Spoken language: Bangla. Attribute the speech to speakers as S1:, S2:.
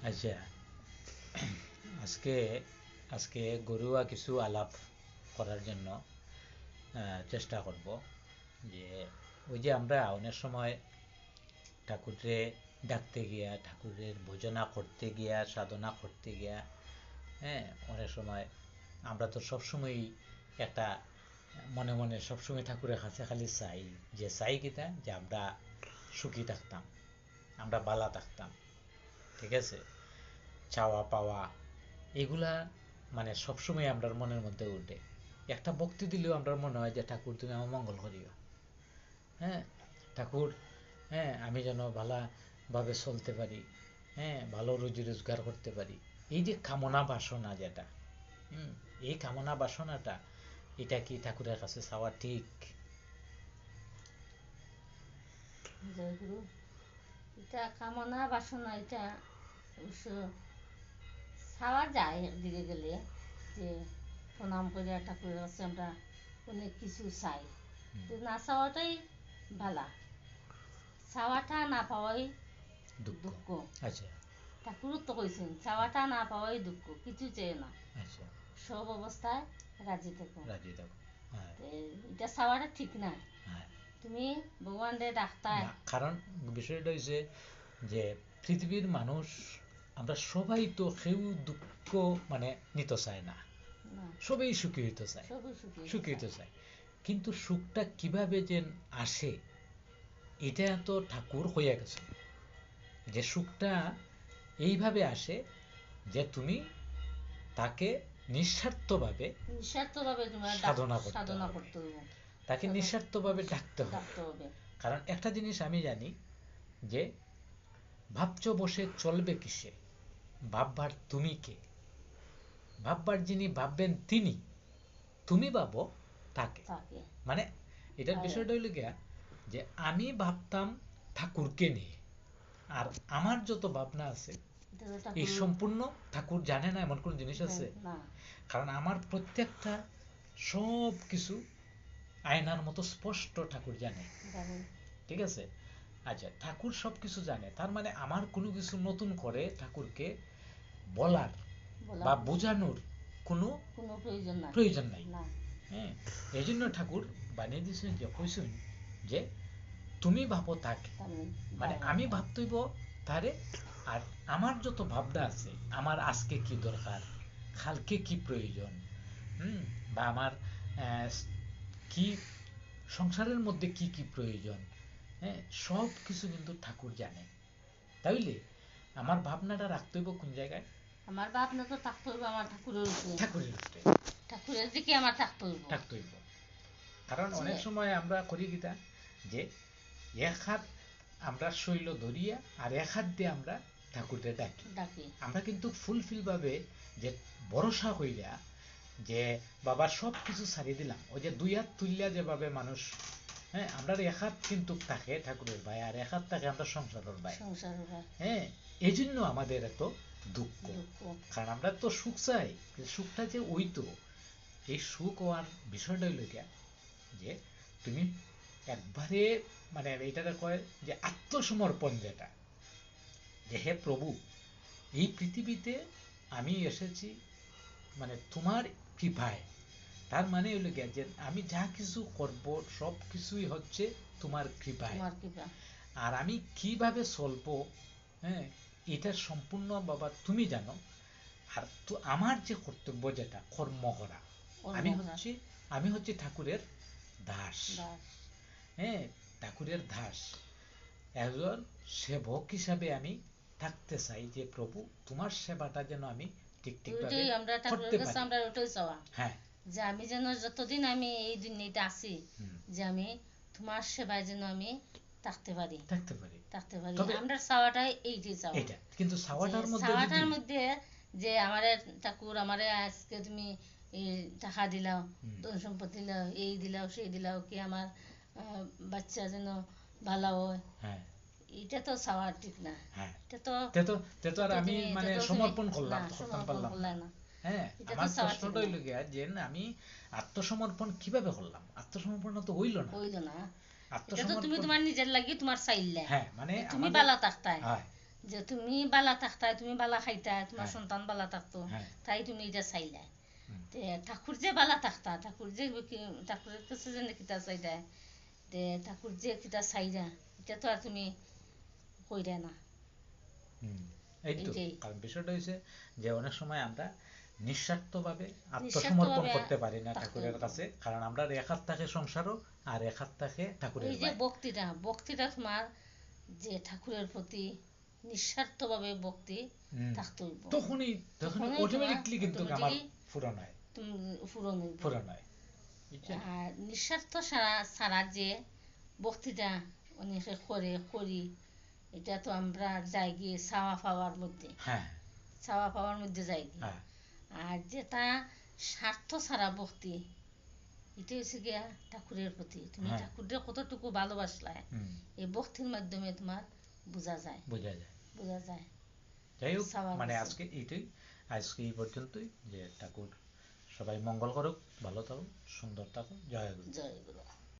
S1: আচ্ছা, আজকে আজকে ঘরোয়া কিছু আলাপ করার জন্য চেষ্টা করব। যে ওই যে আমরা অনেক সময় ঠাকুরে ডাকতে গিয়া, ঠাকুরের ভজনা করতে গিয়া, সাধনা করতে গিয়া, হ্যাঁ, অনেক সময় আমরা তো সবসময়ই একটা মনে মনে সবসময় ঠাকুরের কাছে খালি চাই, যে চাই কিটা, যে আমরা সুখী থাকতাম, আমরা বালা থাকতাম, ঠিক আছে, চাওয়া পাওয়া এগুলা মানে সবসময় আমরার মনের মধ্যে উঠে। একটা ভক্তি দিলেও আমরা মনে হয় যে ঠাকুর তুমি আমার মঙ্গল করিও, হ্যাঁ ঠাকুর, হ্যাঁ আমি যেন ভালোভাবে চলতে পারি, হ্যাঁ ভালো রুজি রোজগার করতে পারি। এই যে কামনা বাসনা যেটা, হুম, এই কামনা বাসনাটা, এটা কি ঠাকুরের কাছে চাওয়া ঠিক?
S2: জয়গুরু। এটা কামনা বাসনা, এটা অবশ্য চাওয়া যায় একদিকে গেলে, যে প্রণাম করে ঠাকুরের কাছে আমরা অনেক কিছু চাই, তো না চাওয়াটাই ভালা, চাওয়াটা না পাওয়াই দুঃখ।
S1: আচ্ছা,
S2: ঠাকুরও তো কইছেন চাওয়াটা না পাওয়াই দুঃখ, কিছু চেয়ে না,
S1: আচ্ছা,
S2: সব অবস্থায় রাজি থাকো।
S1: রাজি থাকো। হ্যাঁ,
S2: তো এটা চাওয়াটা ঠিক না,
S1: হ্যাঁ,
S2: তুমি ভগবানরে ডাক্তার।
S1: না, কারণ বিষয়টা হচ্ছে যে পৃথিবীর মানুষ আমরা সবাই তো কেউ দুঃখ মানে নিতে চায় না,
S2: না,
S1: সবাই সুখী হইতে চায়,
S2: সবই সুখী
S1: সুখী হইতে চায়। কিন্তু সুখটা কিভাবে যে আসে, এটা তো ঠাকুর হইয়া গেছে, যে সুখটা এইভাবে আসে যে তুমি তাকে নিঃস্বার্থভাবে
S2: নিঃস্বার্থভাবে তোমার
S1: সাধনা করতে
S2: সাধনা
S1: হবে,
S2: করতে হবে,
S1: তাকে নিঃস্বার্থভাবে ডাকতে হবে।
S2: ডাকতে হবে।
S1: কারণ একটা জিনিস আমি জানি, যে ভাবছ বসে চলবে কিসে, ভাববার তুমি কে, ভাববার যিনি ভাববেন তিনি, তুমি ভাবো তাকে।
S2: তাকে
S1: মানে এটার
S2: আর
S1: বিষয়টা হইল গিয়া, যে আমি ভাবতাম ঠাকুরকে নিয়ে, আর আমার যত ভাবনা আছে
S2: এটা তো
S1: এই
S2: ঠাকুর
S1: সম্পূর্ণ ঠাকুর জানে না এমন কোন জিনিস আছে?
S2: না,
S1: কারণ আমার প্রত্যেকটা সব কিছু আয়নার মতো স্পষ্ট ঠাকুর জানে,
S2: জানেন,
S1: ঠিক আছে। আচ্ছা, ঠাকুর সব কিছু জানে, তার মানে আমার কোনো কিছু নতুন করে ঠাকুরকে বলার
S2: বলা
S1: বা বোঝানোর কোনো
S2: কোনো প্রয়োজন না,
S1: প্রয়োজন নাই।
S2: না,
S1: হ্যাঁ, এই জন্য ঠাকুর বানিয়ে দিয়েছেন, যে কইছেন যে তুমি ভাবো তাকে,
S2: তার
S1: মানে আমি ভাবতেইব তারে। আর আমার যত ভাবনা আছে, আমার আজকে কি দরকার, কালকে কি প্রয়োজন, হুম, বা আমার কি সংসারের মধ্যে কি কি প্রয়োজন, হ্যাঁ সব কিছু কিন্তু ঠাকুর জানে। তাইলে আমার ভাবনাটা রাখতে হইব কোন জায়গায়?
S2: আমার ভাবনা তো থাকতে হইব আমার ঠাকুরের উপরে,
S1: ঠাকুরের উপরে
S2: ঠাকুরের দিকে আমার থাকতে হইব।
S1: থাকতে হইব। কারণ
S2: যে
S1: অনেক সময় আমরা করি কিটা, যে এক হাত আমরা শৈল ধরিয়া আর এক হাত দিয়ে আমরা ঠাকুরকে ডাকি।
S2: ডাকি
S1: আমরা কিন্তু ফুলফিল ভাবে যে ভরসা হইয়া, যে বাবা সব কিছু ছাড়িয়ে দিলাম, ওই যে দুই হাত তুললিয়া যেভাবে মানুষ, হ্যাঁ আমরা এক হাত কিন্তু থাকে ঠাকুরের ভাই, আর এক হাত থাকে আমরা সংসারের ভাই,
S2: সংসার,
S1: হ্যাঁ। এই জন্য আমাদের এত দুঃখ, কারণ আমরা তো সুখ চাই, সুখটা যে ওই তো, এই সুখ হওয়ার বিষয়টা হইল গিয়া, যে তুমি একবারে মানে এইটাকে কয় যে আত্মসমর্পণ, যেটা যে হে প্রভু, এই পৃথিবীতে আমি এসেছি মানে তোমার কৃপায়, তার মানে হইল গিয়া যে আমি যা কিছু করব সব কিছুই হচ্ছে তোমার কৃপায়, আর আমি কিভাবে চলবো, হ্যাঁ এটা সম্পূর্ণ বাবা তুমি জানো। আর তো আমার যে কর্তব্য, যেটা কর্ম করা, আমি হচ্ছে ঠাকুরের দাস, হ্যাঁ ঠাকুরের দাস, একজন সেবক হিসাবে আমি থাকতে চাই, যে প্রভু তোমার সেবাটা যেন আমি ঠিক ঠিকভাবে করতে পারি। হ্যাঁ,
S2: যে আমি যেন যতদিন আমি এই দুনিয়াতে আছি, যে আমি তোমার সেবায় যেন আমি থাকতে পারি, থাকতে পারি। আমরা চাওয়াটাই এইটাই চাওয়া,
S1: এটা কিন্তু চাওয়াটার
S2: মধ্যে যে আমারে ঠাকুর আমারে আজকে তুমি এই টাকা দিলাও, ধন সম্পদ দিলাও, এই দিলাও সেই দিলাও, কি আমার বাচ্চা যেন ভালো হয়,
S1: হ্যাঁ
S2: এটা তো চাওয়া ঠিক না।
S1: হ্যাঁ,
S2: এটা তো
S1: তো আর আমি মানে সমর্পণ করলাম, করতাম পারলাম
S2: করলা
S1: না।
S2: না,
S1: হ্যাঁ,
S2: এটা তো
S1: আমার
S2: চাওয়া ঠিক
S1: প্রশ্নটা
S2: না,
S1: হইল গিয়া যে আমি আত্মসমর্পণ কিভাবে করলাম, আত্মসমর্পণ তো হইল না,
S2: হইল না। এটা তো তুমি
S1: আত্মসমর্পণ,
S2: তোমার নিজের লাগি তোমার চাইলে,
S1: হ্যাঁ মানে
S2: তুমি
S1: আমাদের,
S2: বালা থাকতাই,
S1: হ্যাঁ
S2: যে তুমি বালা থাকতা, তুমি বালা খাইতা, তোমার
S1: হ্যাঁ।
S2: সন্তান বালা থাকতো,
S1: হ্যাঁ।
S2: তাই তুমি এটা চাইলা।
S1: হুম।
S2: তে ঠাকুর যে বালা থাকতা, ঠাকুর যে ঠাকুরের কাছে যে কিতা চাইতা, তে ঠাকুর যে কিতা চাইরা, এটা তো আর তুমি কইরা না।
S1: এই তো
S2: এইটাই।
S1: কারণ বিষয়টা হয়েছে যে অনেক সময় আমরা নিঃস্বার্থভাবে আত্মসমর্পণ
S2: নিঃস্বার্থভাবে
S1: করতে পারি না
S2: থাকতে
S1: ঠাকুরের
S2: হইব।
S1: কাছে, কারণ আমরা এক হাত থাকে সংসারও আর এক হাত থাকে ঠাকুরের
S2: ওই যে
S1: বাইরে।
S2: ভক্তিটা তোমার যে ঠাকুরের প্রতি নিঃস্বার্থভাবে ভক্তি থাকতে হইব,
S1: তখনই
S2: তখনই তোমার
S1: অটোমেটিকলি কিন্তু আমার
S2: অটোমেটিকই
S1: পূরণ হয়।
S2: তুমি পূরণ হইব।
S1: পূরণ হয়, বুঝছেন?
S2: আর নিঃস্বার্থ ছাড়া যে ভক্তিটা অনেকে করি, এটা তো আমরা যাই গিয়ে চাওয়া পাওয়ার মধ্যে,
S1: হ্যাঁ।
S2: চাওয়া পাওয়ার মধ্যে যাই গিয়ে।
S1: হ্যাঁ।
S2: আর যেটা স্বার্থ ছাড়া ভক্তি, এটা হচ্ছে গিয়া ঠাকুরের প্রতি তুমি
S1: হ্যাঁ।
S2: ঠাকুরের কতটুকু ভালোবাসলায়, এই ভক্তির মাধ্যমে তোমার বোঝা যায়। বোঝা যায়।
S1: যাই হোক,
S2: চাওয়া
S1: মানে
S2: গেছে।
S1: আজকে এই পর্যন্তই। যে ঠাকুর সবাই মঙ্গল করুক, ভালো থাকুক, সুন্দর থাকুক। জয় গুরু।
S2: জয় গুরু।